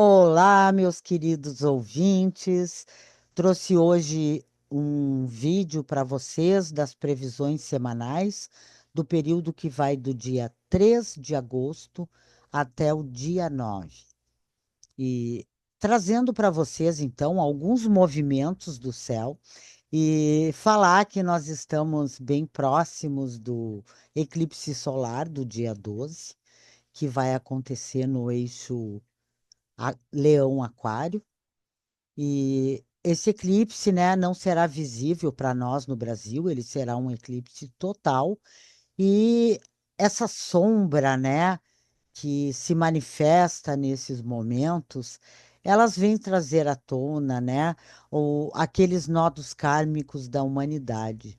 Olá, meus queridos ouvintes. Trouxe hoje um vídeo para vocês das previsões semanais do período que vai do dia 3 de agosto até o dia 9. E trazendo para vocês, então, alguns movimentos do céu e falar que nós estamos bem próximos do eclipse solar do dia 12, que vai acontecer no eixo Leão-Aquário. E esse eclipse, né, não será visível para nós no Brasil, ele será um eclipse total. E essa sombra, né, que se manifesta nesses momentos, elas vêm trazer à tona, né, aqueles nodos kármicos da humanidade.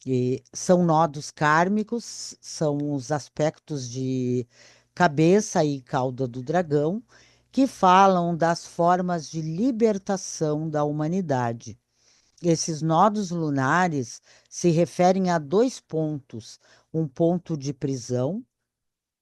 E são nodos kármicos, são os aspectos de cabeça e cauda do dragão, que falam das formas de libertação da humanidade. Esses nodos lunares se referem a dois pontos: um ponto de prisão,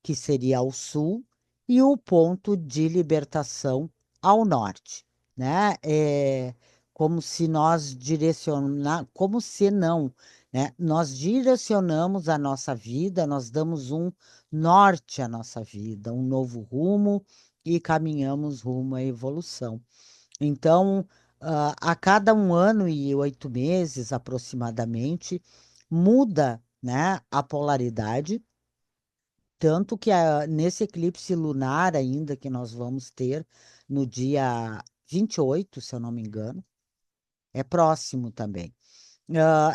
que seria ao sul, e o ponto de libertação ao norte, né? É como se nós direcionar, como se não, né? Nós direcionamos a nossa vida, nós damos um norte à nossa vida, um novo rumo e caminhamos rumo à evolução. Então, a cada 1 ano e 8 meses, aproximadamente, muda, né, a polaridade. Tanto que nesse eclipse lunar ainda que nós vamos ter no dia 28, se eu não me engano, é próximo também.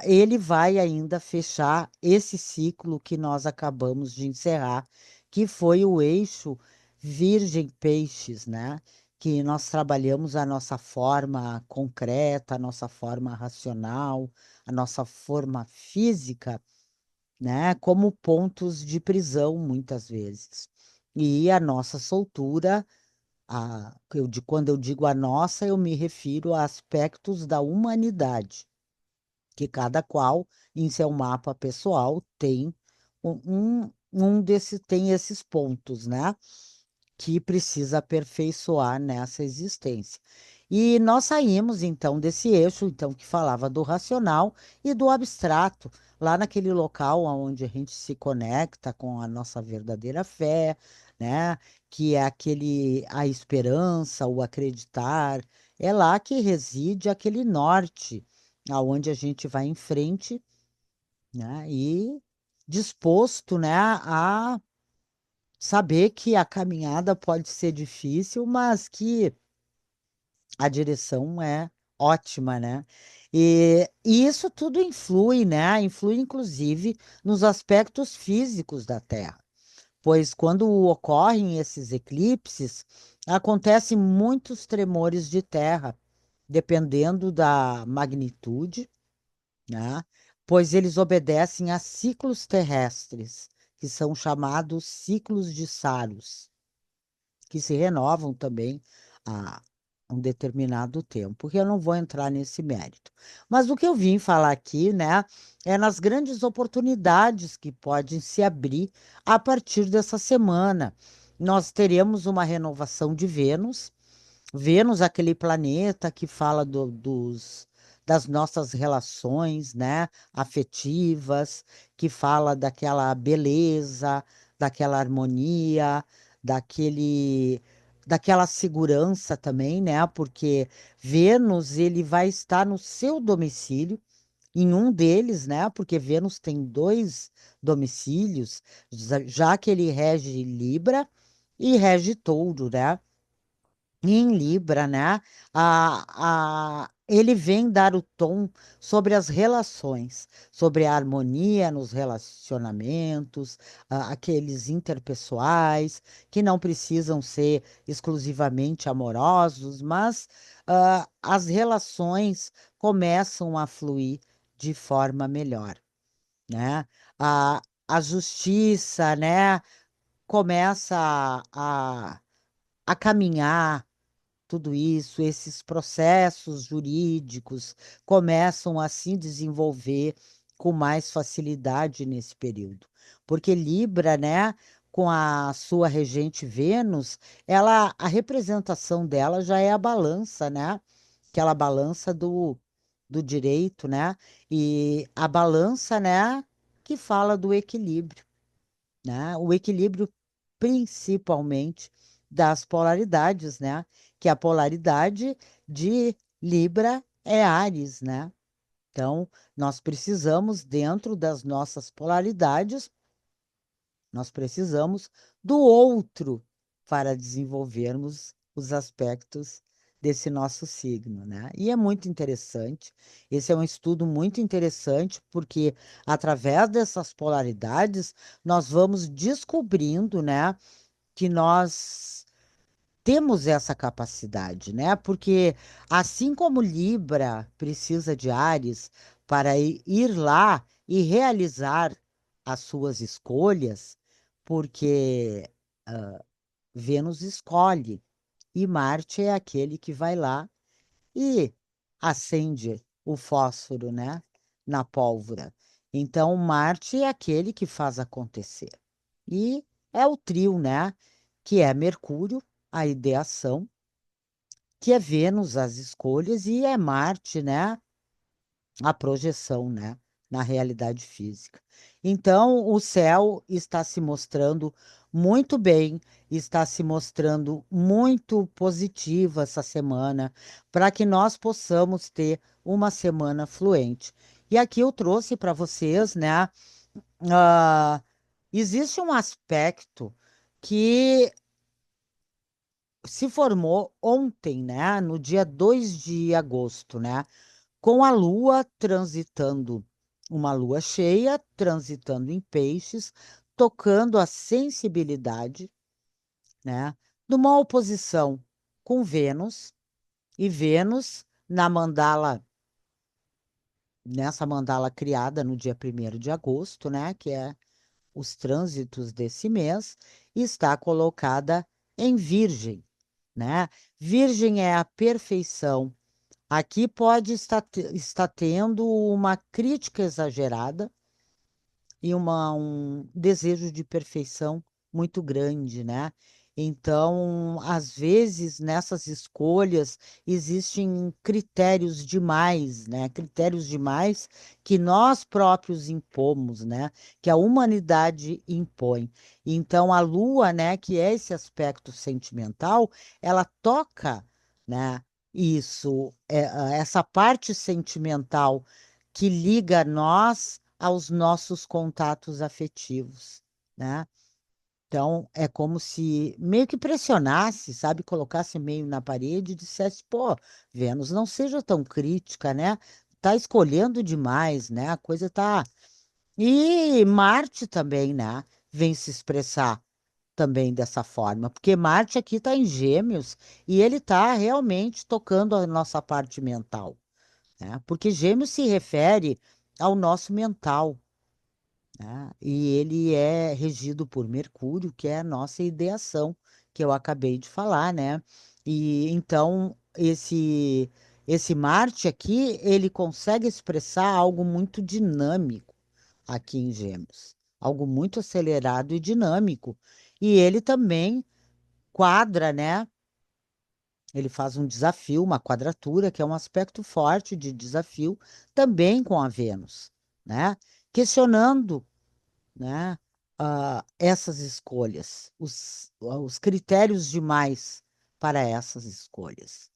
Ele vai ainda fechar esse ciclo que nós acabamos de encerrar, que foi o eixo Virgem-Peixes, né? Que nós trabalhamos a nossa forma concreta, a nossa forma racional, a nossa forma física, né, como pontos de prisão, muitas vezes. E a nossa soltura, quando eu digo a nossa, eu me refiro a aspectos da humanidade, que cada qual, em seu mapa pessoal, tem tem esses pontos, né? Que precisa aperfeiçoar nessa existência. E nós saímos então desse eixo, então que falava do racional e do abstrato, lá naquele local onde a gente se conecta com a nossa verdadeira fé, né? Que é a esperança, o acreditar, é lá que reside aquele norte, aonde a gente vai em frente, né? E disposto, né, a saber que a caminhada pode ser difícil, mas que a direção é ótima, né? E isso tudo influi, né? Influi inclusive nos aspectos físicos da Terra, pois quando ocorrem esses eclipses, acontecem muitos tremores de terra, dependendo da magnitude, né? Pois eles obedecem a ciclos terrestres, que são chamados ciclos de Saros, que se renovam também a um determinado tempo, porque eu não vou entrar nesse mérito. Mas o que eu vim falar aqui, né, é nas grandes oportunidades que podem se abrir a partir dessa semana. Nós teremos uma renovação de Vênus. Vênus, aquele planeta que fala das nossas relações, né, afetivas, que fala daquela beleza, daquela harmonia, daquele, daquela segurança também, né? Porque Vênus, ele vai estar no seu domicílio, em um deles, né? Porque Vênus tem dois domicílios, já que ele rege Libra e rege Touro, né? Em Libra, né? Ele vem dar o tom sobre as relações, sobre a harmonia nos relacionamentos, aqueles interpessoais, que não precisam ser exclusivamente amorosos, mas as relações começam a fluir de forma melhor, né? A justiça, né? Começa a caminhar tudo isso, esses processos jurídicos começam a se desenvolver com mais facilidade nesse período. Porque Libra, né, com a sua regente Vênus, ela, a representação dela já é a balança, né? Aquela balança do direito, né? E a balança, né, que fala do equilíbrio, né? O equilíbrio principalmente das polaridades, né? Que a polaridade de Libra é Áries, né? Então, nós precisamos, dentro das nossas polaridades, nós precisamos do outro para desenvolvermos os aspectos desse nosso signo, né? E é muito interessante. Esse é um estudo muito interessante, porque através dessas polaridades, nós vamos descobrindo, né, que nós temos essa capacidade, né? Porque assim como Libra precisa de Áries para ir lá e realizar as suas escolhas, porque Vênus escolhe e Marte é aquele que vai lá e acende o fósforo, né, na pólvora. Então, Marte é aquele que faz acontecer. E é o trio, né, que é Mercúrio, a ideação, que é Vênus, as escolhas, e é Marte, né, a projeção, né, na realidade física. Então, o céu está se mostrando muito bem, está se mostrando muito positivo essa semana, para que nós possamos ter uma semana fluente. E aqui eu trouxe para vocês, né, ah, existe um aspecto que se formou ontem, né, no dia 2 de agosto, né? Com a Lua transitando, uma lua cheia, transitando em peixes, tocando a sensibilidade, né? Numa oposição com Vênus, e Vênus na mandala, nessa mandala criada no dia 1º de agosto, né? Que é os trânsitos desse mês, está colocada em Virgem, né? Virgem é a perfeição. Aqui pode estar tendo uma crítica exagerada e um desejo de perfeição muito grande, né? Então, às vezes, nessas escolhas, existem critérios demais, né? Critérios demais que nós próprios impomos, né? Que a humanidade impõe. Então, a Lua, né, que é esse aspecto sentimental, ela toca, né? Isso, essa parte sentimental que liga nós aos nossos contatos afetivos, né? Então, é como se meio que pressionasse, sabe? Colocasse meio na parede e dissesse, pô, Vênus, não seja tão crítica, né? Tá escolhendo demais, né? A coisa tá. E Marte também, né? Vem se expressar também dessa forma, porque Marte aqui está em Gêmeos e ele está realmente tocando a nossa parte mental, né? Porque Gêmeos se refere ao nosso mental, né? E ele é regido por Mercúrio, que é a nossa ideação, que eu acabei de falar, né? E então esse Marte aqui, ele consegue expressar algo muito dinâmico aqui em Gêmeos, algo muito acelerado e dinâmico. E ele também quadra, né? Ele faz um desafio, uma quadratura, que é um aspecto forte de desafio, também com a Vênus, né? Questionando, né, essas escolhas, os critérios demais para essas escolhas.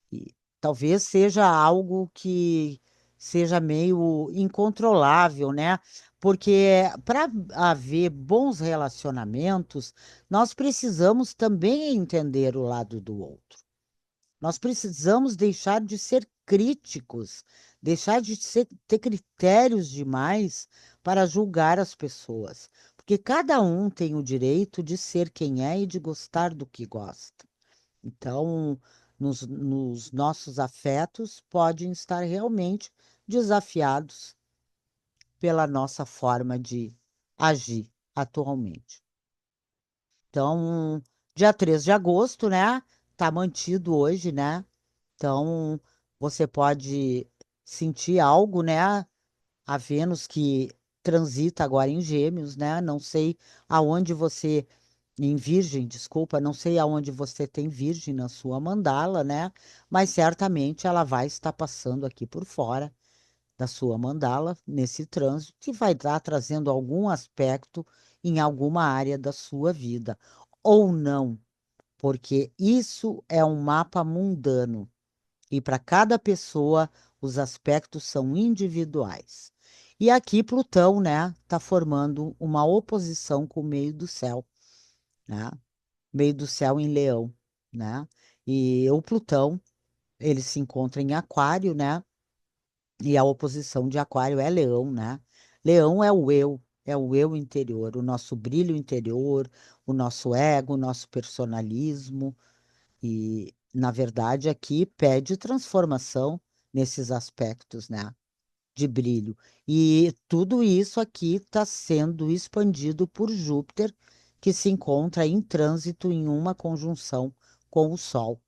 E talvez seja algo que seja meio incontrolável, né? Porque para haver bons relacionamentos, nós precisamos também entender o lado do outro. Nós precisamos deixar de ser críticos, deixar de ter critérios demais para julgar as pessoas, porque cada um tem o direito de ser quem é e de gostar do que gosta. Então, nos nossos afetos podem estar realmente desafiados pela nossa forma de agir atualmente. Então, dia 3 de agosto, né? Tá mantido hoje, né? Então, você pode sentir algo, né? A Vênus que transita agora em Gêmeos, né? Não sei aonde você, em Virgem, desculpa, não sei aonde você tem Virgem na sua mandala, né? Mas certamente ela vai estar passando aqui por fora da sua mandala nesse trânsito que vai estar trazendo algum aspecto em alguma área da sua vida. Ou não, porque isso é um mapa mundano e para cada pessoa os aspectos são individuais. E aqui Plutão, né, está formando uma oposição com o meio do céu, né? Meio do céu em Leão, né? E o Plutão, ele se encontra em Aquário, né? E a oposição de Aquário é Leão, né? Leão é o eu interior, o nosso brilho interior, o nosso ego, o nosso personalismo. E, na verdade, aqui pede transformação nesses aspectos, né? De brilho. E tudo isso aqui está sendo expandido por Júpiter, que se encontra em trânsito em uma conjunção com o Sol,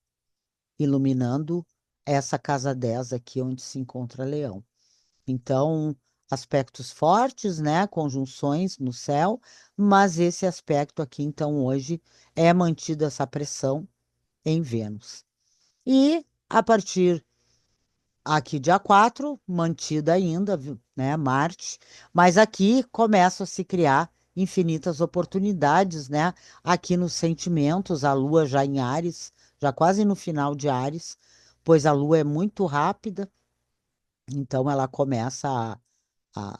iluminando essa casa 10 aqui onde se encontra Leão. Então, aspectos fortes, né? Conjunções no céu, mas esse aspecto aqui, então, hoje é mantida essa pressão em Vênus. E a partir aqui, dia 4 mantida ainda, né, Marte, mas aqui começam a se criar infinitas oportunidades, né? Aqui nos sentimentos, a Lua já em Áries, já quase no final de Áries, pois a Lua é muito rápida, então ela começa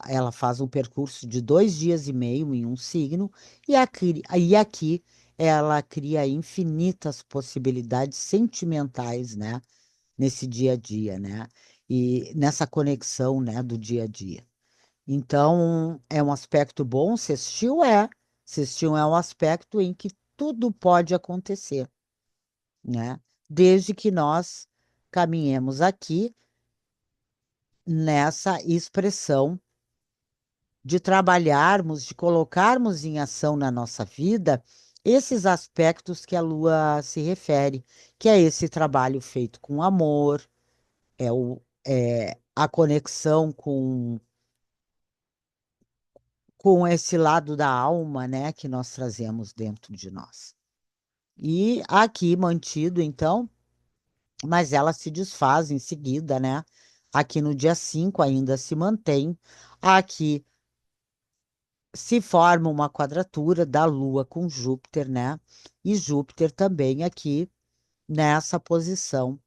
ela faz um percurso de 2 dias e meio em um signo, e aqui ela cria infinitas possibilidades sentimentais, né? Nesse dia a dia, né? E nessa conexão, né, do dia a dia. Então, é um aspecto bom, sextil é. Sextil é um aspecto em que tudo pode acontecer, né? Desde que nós caminhemos aqui nessa expressão de trabalharmos, de colocarmos em ação na nossa vida esses aspectos que a Lua se refere, que é esse trabalho feito com amor, é a conexão com esse lado da alma, né, que nós trazemos dentro de nós. E aqui mantido, então, mas ela se desfaz em seguida, né? Aqui no dia 5 ainda se mantém. Aqui se forma uma quadratura da Lua com Júpiter, né? E Júpiter também aqui nessa posição.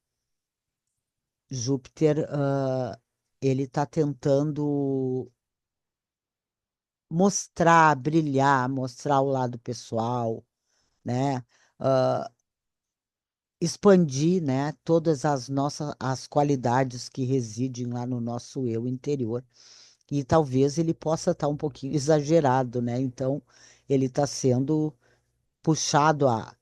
Júpiter, ele está tentando mostrar, brilhar, mostrar o lado pessoal, né? Ah, expandir, né? Todas as nossas as qualidades que residem lá no nosso eu interior. E talvez ele possa estar um pouquinho exagerado, né? Então, ele está sendo puxado a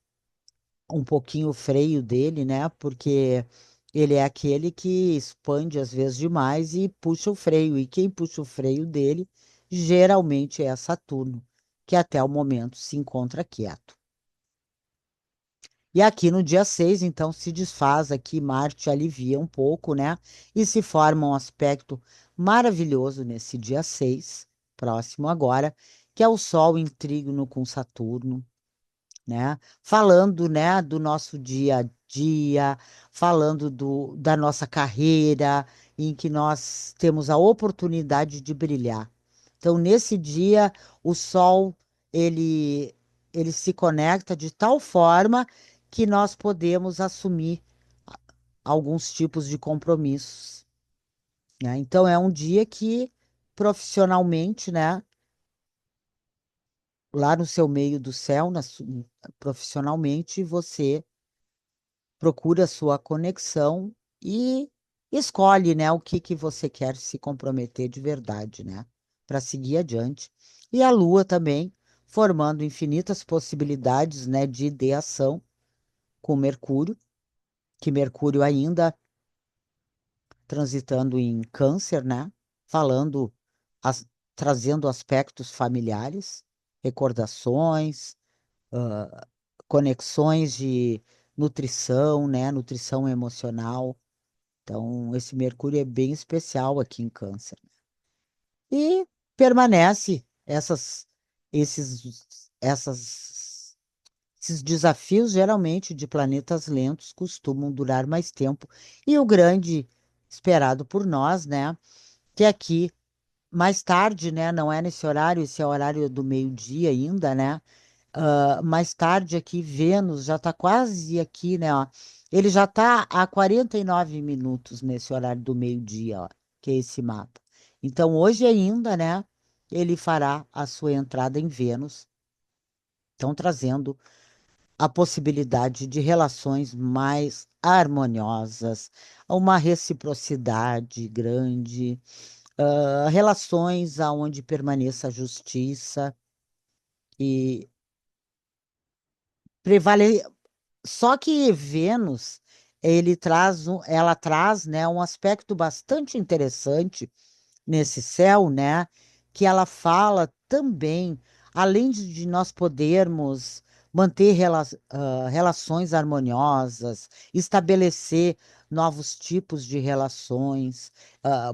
um pouquinho o freio dele, né? Porque ele é aquele que expande às vezes demais e puxa o freio. E quem puxa o freio dele geralmente é Saturno, que até o momento se encontra quieto. E aqui no dia 6 então, se desfaz aqui, Marte alivia um pouco, né? E se forma um aspecto maravilhoso nesse dia 6 próximo agora, que é o Sol em trígono com Saturno, né? Falando, né, do nosso dia a dia, falando da nossa carreira, em que nós temos a oportunidade de brilhar. Então, nesse dia, o sol, ele, ele se conecta de tal forma que nós podemos assumir alguns tipos de compromissos, né? Então, é um dia que, profissionalmente, né, lá no seu meio do céu, profissionalmente, você procura a sua conexão e escolhe, né, o que que você quer se comprometer de verdade, né, para seguir adiante. E a Lua também formando infinitas possibilidades, né, de ideação com Mercúrio, que Mercúrio ainda transitando em Câncer, né, falando, trazendo aspectos familiares, recordações, conexões de nutrição, né, nutrição emocional. Então, esse Mercúrio é bem especial aqui em Câncer. E permanece esses, essas, esses desafios, geralmente de planetas lentos, costumam durar mais tempo. E o grande esperado por nós, né, que aqui mais tarde, né, não é nesse horário, esse é o horário do meio-dia ainda, né? Mais tarde aqui, Vênus já está quase aqui, né? Ó. Ele já está a 49 minutos nesse horário do meio-dia, ó, que é esse mapa. Então, hoje ainda, né? Ele fará a sua entrada em Vênus, então trazendo a possibilidade de relações mais harmoniosas, uma reciprocidade grande, relações aonde permaneça a justiça e prevale. Só que Vênus, ela traz, né, um aspecto bastante interessante nesse céu, né, que ela fala também, além de nós podermos manter relações harmoniosas, estabelecer novos tipos de relações,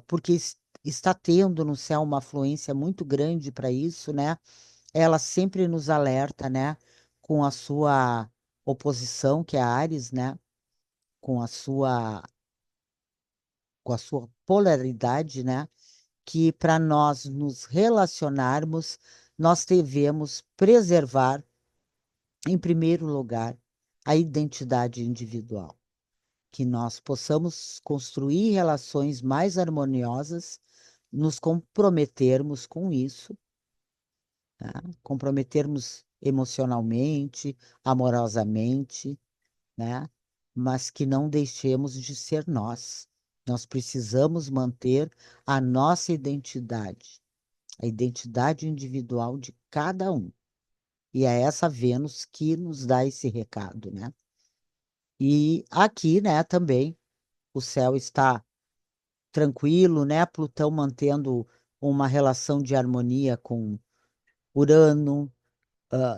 porque está tendo no céu uma afluência muito grande para isso, né? Ela sempre nos alerta, né, com a sua oposição, que é a Áries, né, com a sua, com a sua polaridade, né, que para nós nos relacionarmos, nós devemos preservar, em primeiro lugar, a identidade individual, que nós possamos construir relações mais harmoniosas, nos comprometermos com isso, tá? Comprometermos emocionalmente, amorosamente, né? Mas que não deixemos de ser nós. Nós precisamos manter a nossa identidade, a identidade individual de cada um. E é essa Vênus que nos dá esse recado, né? E aqui, né, também o céu está tranquilo, né? Plutão mantendo uma relação de harmonia com Urano,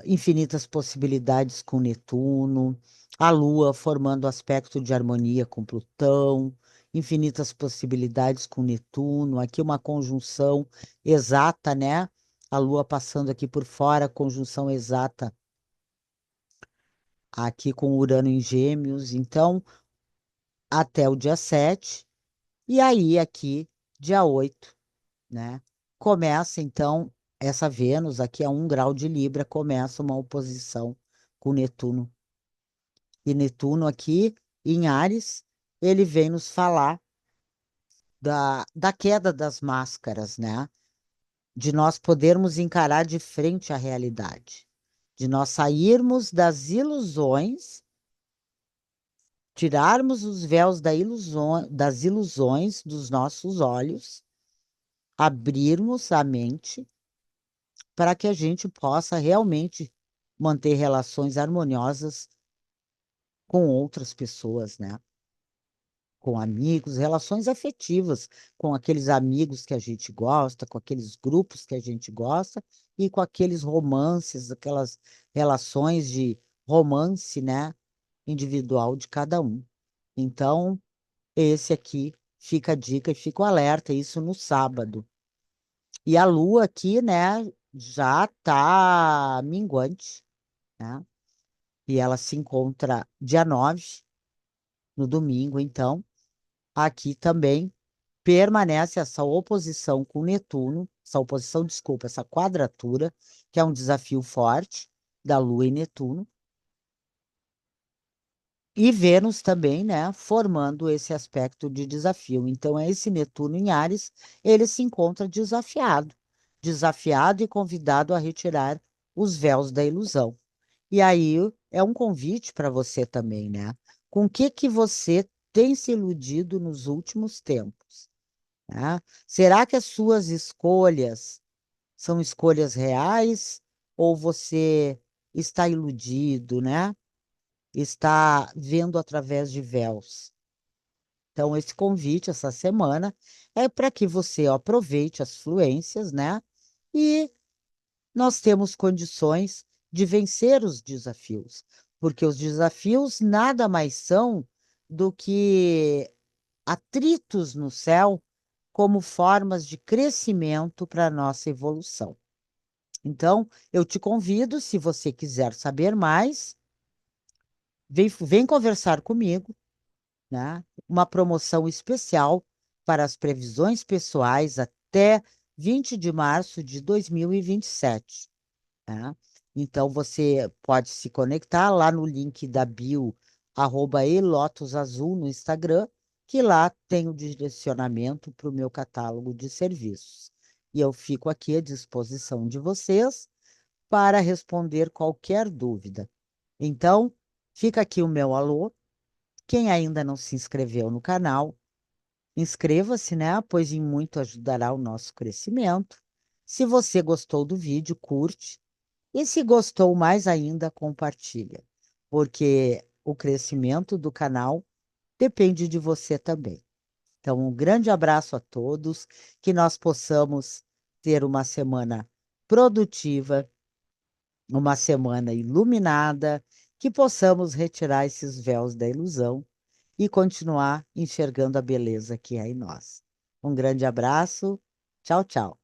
infinitas possibilidades com Netuno, a Lua formando aspecto de harmonia com Plutão, infinitas possibilidades com Netuno, aqui uma conjunção exata, né? A Lua passando aqui por fora, conjunção exata aqui com Urano em Gêmeos, então até o dia 7, e aí aqui, dia 8, né? Começa então essa Vênus aqui a 1 grau de Libra, começa uma oposição com Netuno. E Netuno aqui em Áries, ele vem nos falar da queda das máscaras, né? De nós podermos encarar de frente a realidade, de nós sairmos das ilusões, tirarmos os véus das ilusões dos nossos olhos, abrirmos a mente para que a gente possa realmente manter relações harmoniosas com outras pessoas, né? Com amigos, relações afetivas, com aqueles amigos que a gente gosta, com aqueles grupos que a gente gosta e com aqueles romances, aquelas relações de romance, né, individual de cada um. Então, esse aqui fica a dica e fica o alerta, isso no sábado. E a lua aqui, né, já tá minguante, né? E ela se encontra dia 9 no domingo, então, aqui também permanece essa oposição com Netuno, essa oposição, desculpa, essa quadratura, que é um desafio forte da Lua e Netuno, e Vênus também, né, formando esse aspecto de desafio. Então, é esse Netuno em Áries, ele se encontra desafiado, desafiado e convidado a retirar os véus da ilusão. E aí é um convite para você também, né? Com o que você tem se iludido nos últimos tempos? Né? Será que as suas escolhas são escolhas reais ou você está iludido, né? Está vendo através de véus? Então, esse convite essa semana é para que você aproveite as fluências, né? E nós temos condições de vencer os desafios, porque os desafios nada mais são do que atritos no céu como formas de crescimento para a nossa evolução. Então, eu te convido, se você quiser saber mais, vem conversar comigo, né? Uma promoção especial para as previsões pessoais até 20 de março de 2027, tá? Então, você pode se conectar lá no link da bio, @elotusazul no Instagram, que lá tem o direcionamento para o meu catálogo de serviços. E eu fico aqui à disposição de vocês para responder qualquer dúvida. Então, fica aqui o meu alô. Quem ainda não se inscreveu no canal, inscreva-se, né? Pois em muito ajudará o nosso crescimento. Se você gostou do vídeo, curte. E se gostou mais ainda, compartilha. Porque o crescimento do canal depende de você também. Então, um grande abraço a todos, que nós possamos ter uma semana produtiva, uma semana iluminada, que possamos retirar esses véus da ilusão e continuar enxergando a beleza que é em nós. Um grande abraço. Tchau, tchau.